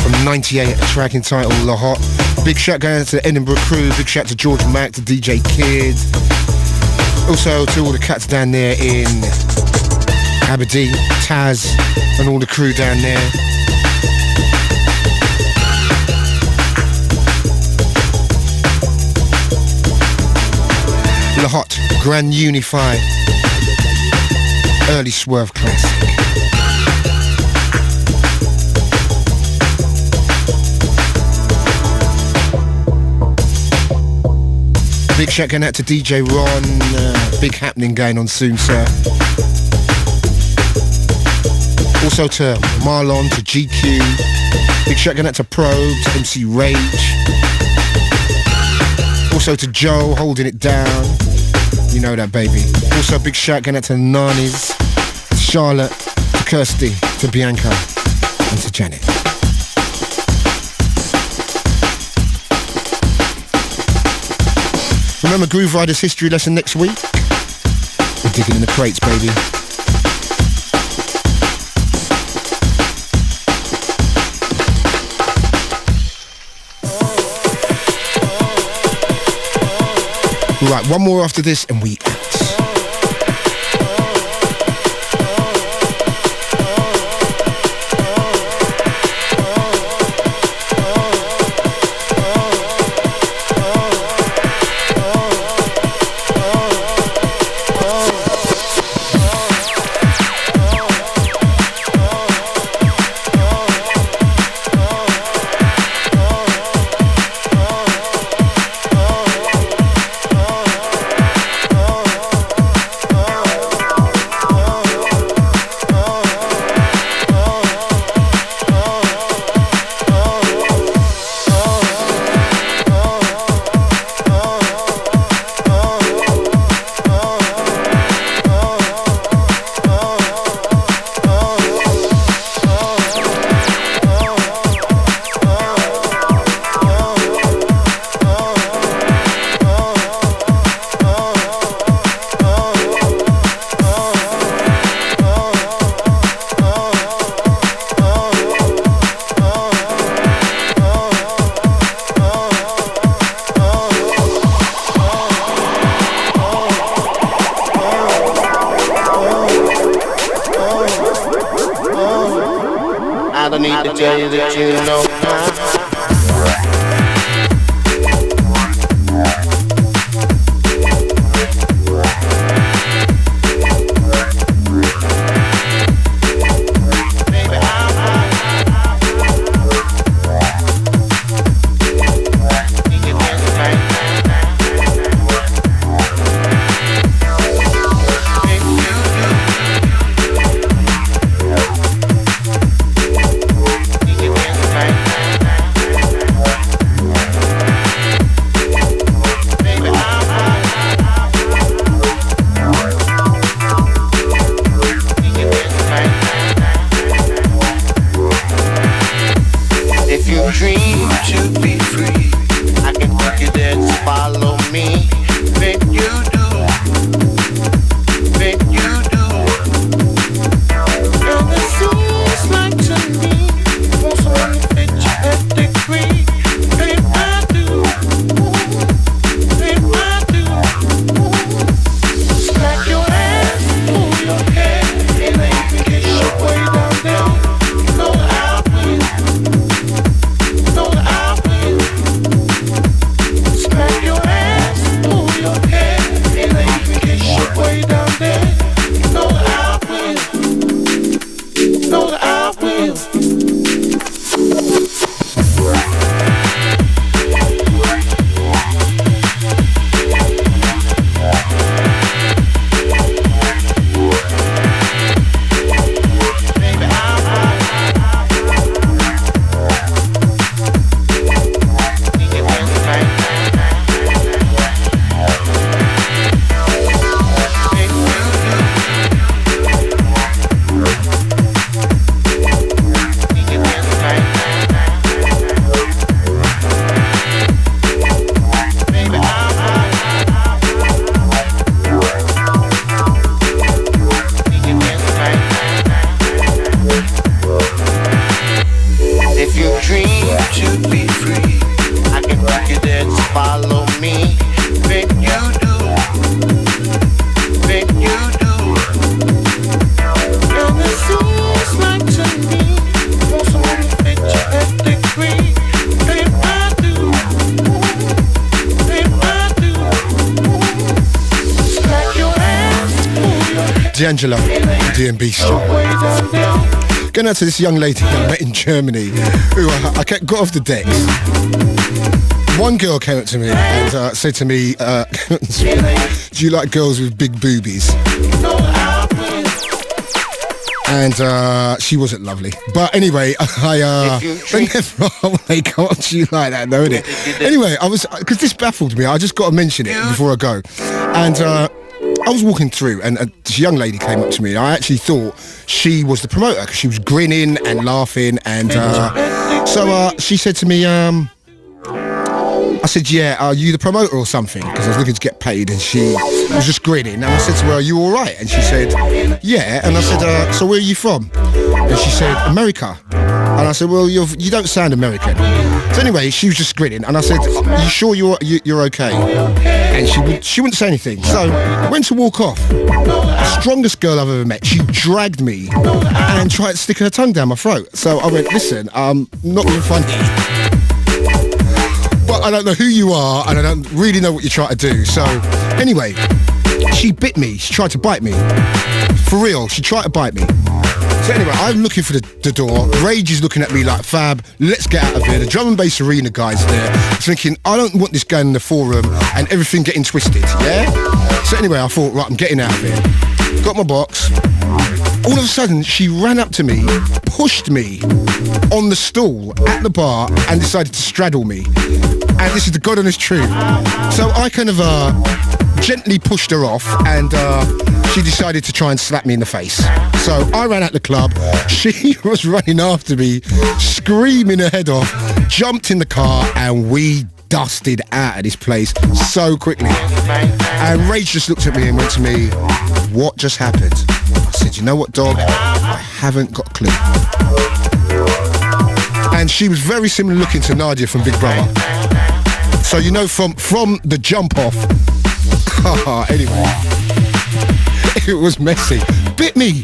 From 98, a track entitled La Hot. Big shout going out to the Edinburgh crew, big shout to George Mack, to DJ Kid. Also to all the cats down there in Aberdeen, Taz, and all the crew down there. La Hot, Grand Unified, early Swerve classic. Big shout going out to DJ Ron, big happening going on soon, sir. Also to Marlon, to GQ, big shout going out to Probe, to MC Rage. Also to Joe, holding it down, you know that baby. Also big shout going out to Nanis, to Charlotte, to Kirsty, to Bianca, and to Janet. Remember Groove Riders history lesson next week? We're digging in the crates, baby. Right, one more after this and we out. D'Angelo, DMB style. Going out to this young lady I met in Germany, who I got off the decks. One girl came up to me and said to me, do you like girls with big boobies? And she wasn't lovely. But anyway, they come up to you like that, don't it? Anyway, because this baffled me, I just got to mention it before I go. And I was walking through and this young lady came up to me. I actually thought she was the promoter because she was grinning and laughing. And so she said to me, I said, yeah, are you the promoter or something? Because I was looking to get paid, and she was just grinning. And I said to her, are you all right? And she said, yeah. And I said, so where are you from? And she said, America. And I said, well, you don't sound American. So anyway, she was just grinning. And I said, are you sure you're okay? And she wouldn't say anything. So I went to walk off. The strongest girl I've ever met. She dragged me and tried sticking her tongue down my throat. So I went, listen, not being funny. But I don't know who you are, and I don't really know what you're trying to do. So, anyway, she bit me. She tried to bite me. For real, she tried to bite me. So anyway, I'm looking for the door. Rage is looking at me like, Fab, let's get out of here. The drum and bass arena guy's there. Thinking, I don't want this guy in the forum and everything getting twisted, yeah? So anyway, I thought, right, I'm getting out of here. Got my box. All of a sudden, she ran up to me, pushed me on the stool at the bar and decided to straddle me. And this is the God honest truth. So I kind of gently pushed her off, and she decided to try and slap me in the face. So I ran out the club. She was running after me, screaming her head off, jumped in the car, and we dusted out of this place so quickly. And Rage just looked at me and went to me, what just happened? I said, you know what, dog? I haven't got a clue. And she was very similar looking to Nadia from Big Brother. So you know from the jump off. Anyway, it was messy. Bit me,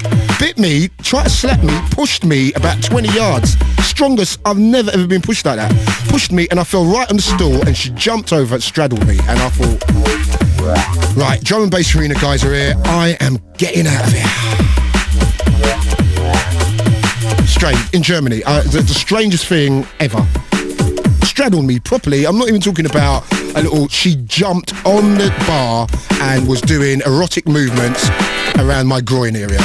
tried to slap me, pushed me about 20 yards. Strongest, I've never ever been pushed like that. Pushed me and I fell right on the stool, and she jumped over and straddled me, and I thought, right, drum and bass arena guys are here. I am getting out of here. Strange, in Germany, the strangest thing ever. Straddled me properly. I'm not even talking about a little, she jumped on the bar and was doing erotic movements around my groin area.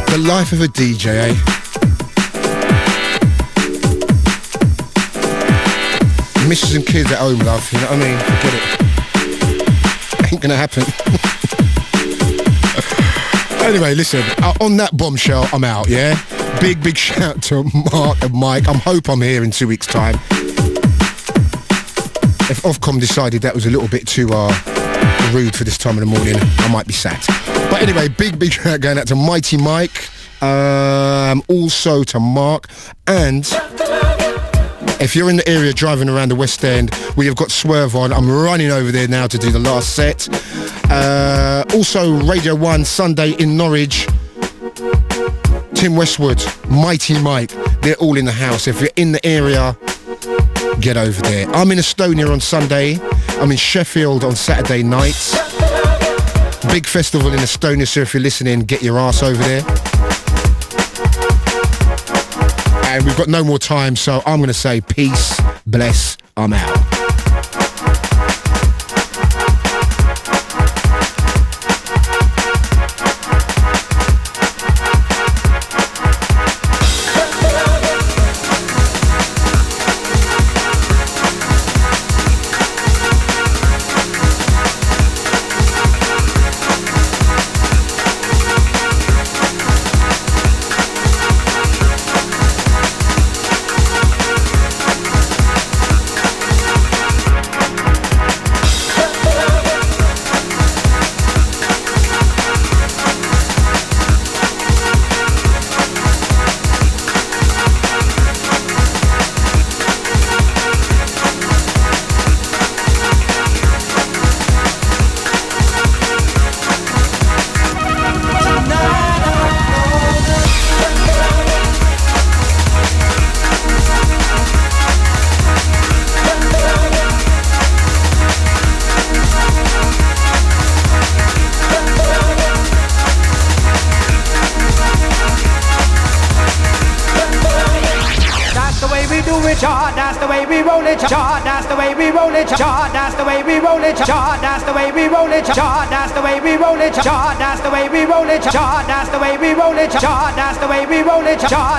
The life of a DJ, eh? Missus and kids at home, love, you know what I mean? Forget it. Ain't gonna happen. Anyway, listen, on that bombshell, I'm out, yeah? Big shout to Mark and Mike. I hope I'm here in 2 weeks' time. If Ofcom decided that was a little bit too rude for this time of the morning, I might be sacked. But anyway, big shout going out to Mighty Mike, also to Mark, and if you're in the area driving around the West End, we have got Swerve on. I'm running over there now to do the last set. Also, Radio 1 Sunday in Norwich. Tim Westwood, Mighty Mike, they're all in the house. If you're in the area, get over there. I'm in Estonia on Sunday. I'm in Sheffield on Saturday nights. Big festival in Estonia, so if you're listening, get your ass over there. And we've got no more time, so I'm going to say peace, bless, I'm out. do it, Char, that's the way we roll it, Char, that's the way we roll it, Char, that's the way we roll it, Char, that's the way we roll it, Char, that's the way we roll it, Char, that's the way we roll it, Char, that's the way we roll it, Char, that's the way we roll it, Char.